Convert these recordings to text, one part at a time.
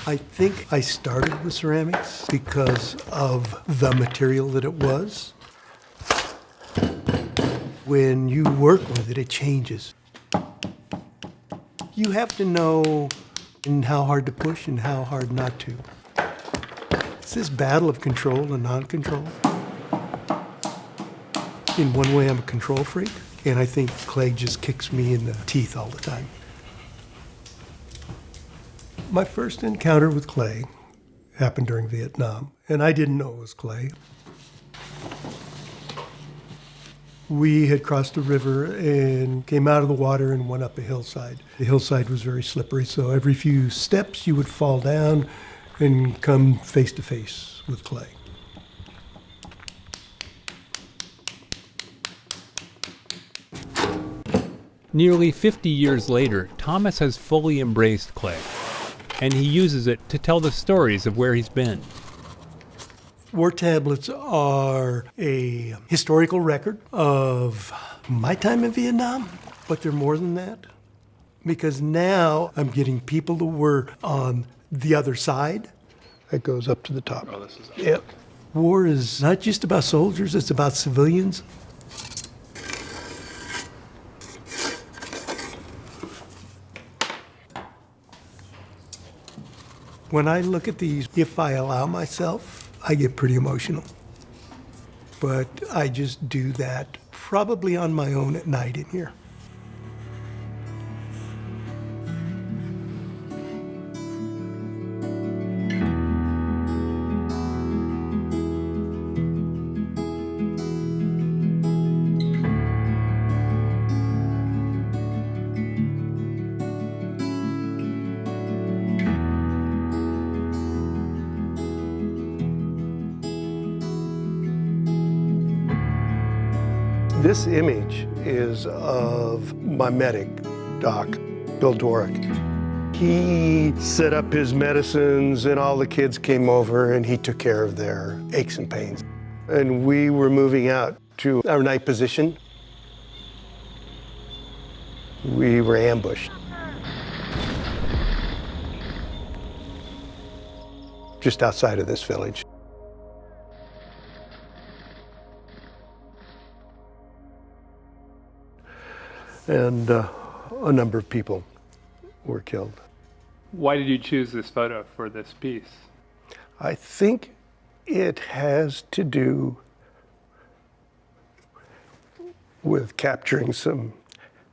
I think I started with ceramics because of the material that it was. When you work with it, it changes. You have to know how hard to push and how hard not to. It's this battle of control and non-control. In one way, I'm a control freak, and I think clay just kicks me in the teeth all the time. My first encounter with clay happened during Vietnam, and I didn't know it was clay. We had crossed a river and came out of the water and went up a hillside. The hillside was very slippery, so every few steps you would fall down and come face to face with clay. Nearly 50 years later, Thomas has fully embraced clay, and he uses it to tell the stories of where he's been. War tablets are a historical record of my time in Vietnam, but they're more than that. Because now I'm getting people to work on the other side. It goes up to the top. Oh, this is up. Yep. War is not just about soldiers, it's about civilians. When I look at these, if I allow myself, I get pretty emotional. But I just do that probably on my own at night in here. This image is of my medic, Doc, Bill Dorick. He set up his medicines and all the kids came over and he took care of their aches and pains. And we were moving out to our night position. We were ambushed. Just outside of this village. And a number of people were killed. Why did you choose this photo for this piece? I think it has to do with capturing some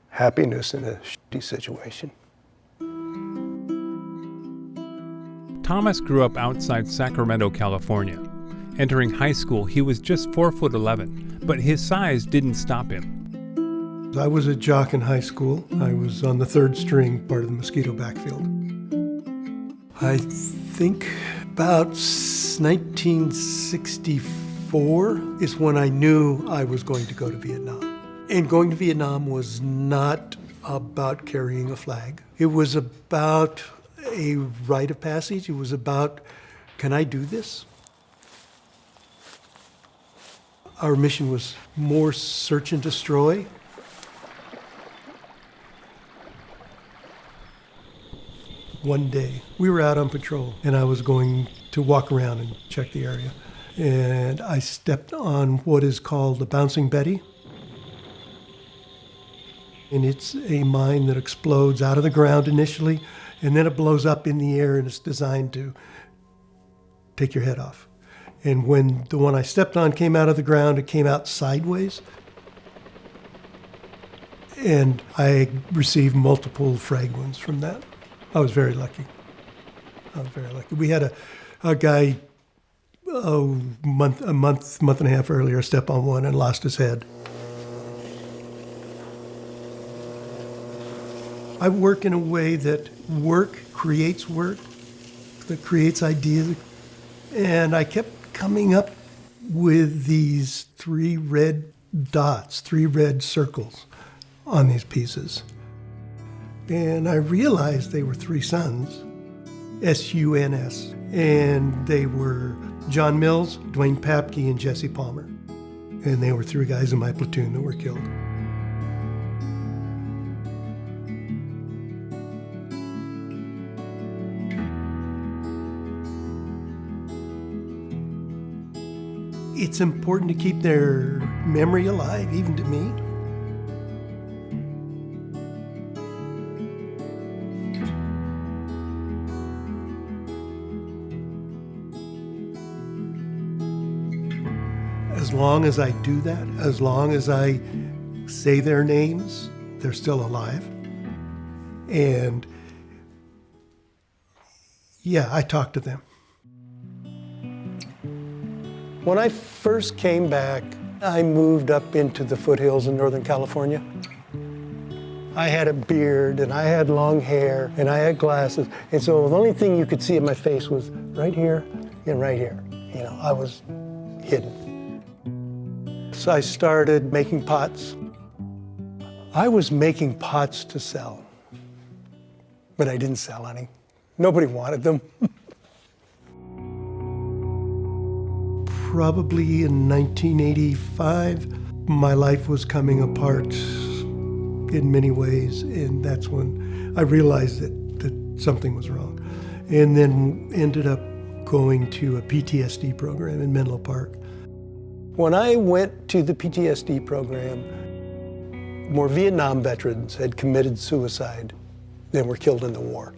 happiness in a shitty situation. Thomas grew up outside Sacramento, California. Entering high school, he was just 4'11", but his size didn't stop him. I was a jock in high school. I was on the third string, part of the Mosquito backfield. I think about 1964 is when I knew I was going to go to Vietnam. And going to Vietnam was not about carrying a flag. It was about a rite of passage. It was about, can I do this? Our mission was more search and destroy. One day, we were out on patrol, and I was going to walk around and check the area. And I stepped on what is called a bouncing Betty. And it's a mine that explodes out of the ground initially, and then it blows up in the air, and it's designed to take your head off. And when the one I stepped on came out of the ground, it came out sideways. And I received multiple frag wounds from that. I was very lucky. We had a guy a month and a half earlier step on one and lost his head. I work in a way that work, that creates ideas. And I kept coming up with these 3 red dots, 3 red circles on these pieces. And I realized they were 3 sons, S-U-N-S. And they were John Mills, Dwayne Papke, and Jesse Palmer. And they were 3 guys in my platoon that were killed. it's important to keep their memory alive, even to me. As long as I do that, as long as I say their names, they're still alive. And yeah, I talk to them. When I first came back, I moved up into the foothills in Northern California. I had a beard and I had long hair and I had glasses. And so the only thing you could see in my face was right here and right here. You know, I was hidden. So I started making pots. I was making pots to sell, but I didn't sell any. Nobody wanted them. Probably in 1985, my life was coming apart in many ways, and that's when I realized that something was wrong. And then ended up going to a PTSD program in Menlo Park. When I went to the PTSD program, more Vietnam veterans had committed suicide than were killed in the war.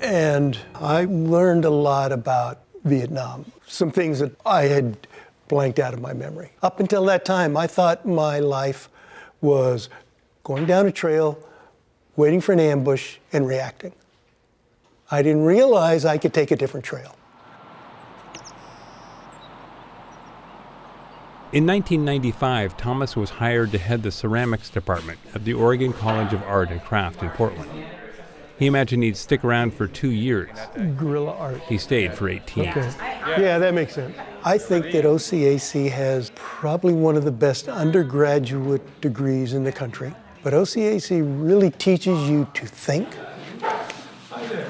And I learned a lot about Vietnam, some things that I had blanked out of my memory. Up until that time, I thought my life was going down a trail, waiting for an ambush, and reacting. I didn't realize I could take a different trail. In 1995, Thomas was hired to head the ceramics department at the Oregon College of Art and Craft in Portland. He imagined he'd stick around for 2 years. Guerrilla art. He stayed for 18. Okay. Yeah, that makes sense. I think that OCAC has probably one of the best undergraduate degrees in the country. But OCAC really teaches you to think,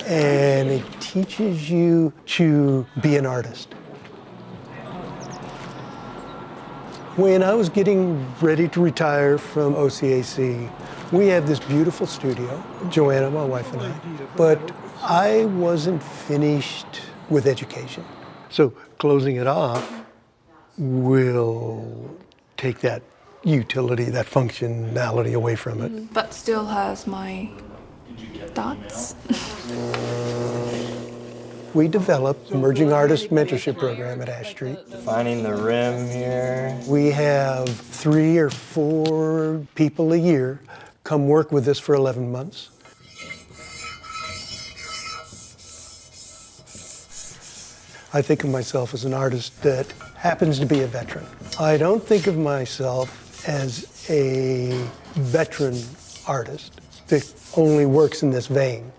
and it teaches you to be an artist. When I was getting ready to retire from OCAC, we have this beautiful studio, Joanna, my wife and I, but I wasn't finished with education. So closing it off will take that utility, that functionality away from it. But still has my thoughts. We developed Emerging Artist Mentorship Program at Ash Street. Finding the rim here. We have 3 or 4 people a year come work with us for 11 months. I think of myself as an artist that happens to be a veteran. I don't think of myself as a veteran artist that only works in this vein.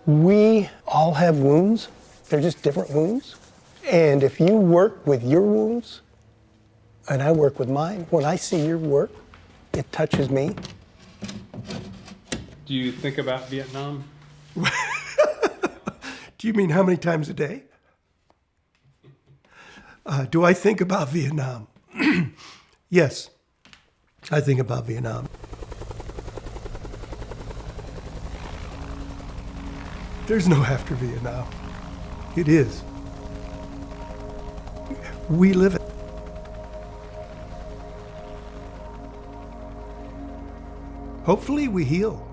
We all have wounds. They're just different wounds. And if you work with your wounds, and I work with mine, when I see your work, it touches me. Do you think about Vietnam? Do you mean how many times a day? Do I think about Vietnam? Yes, I think about Vietnam. There's no after Vietnam. It is. We live it. Hopefully we heal.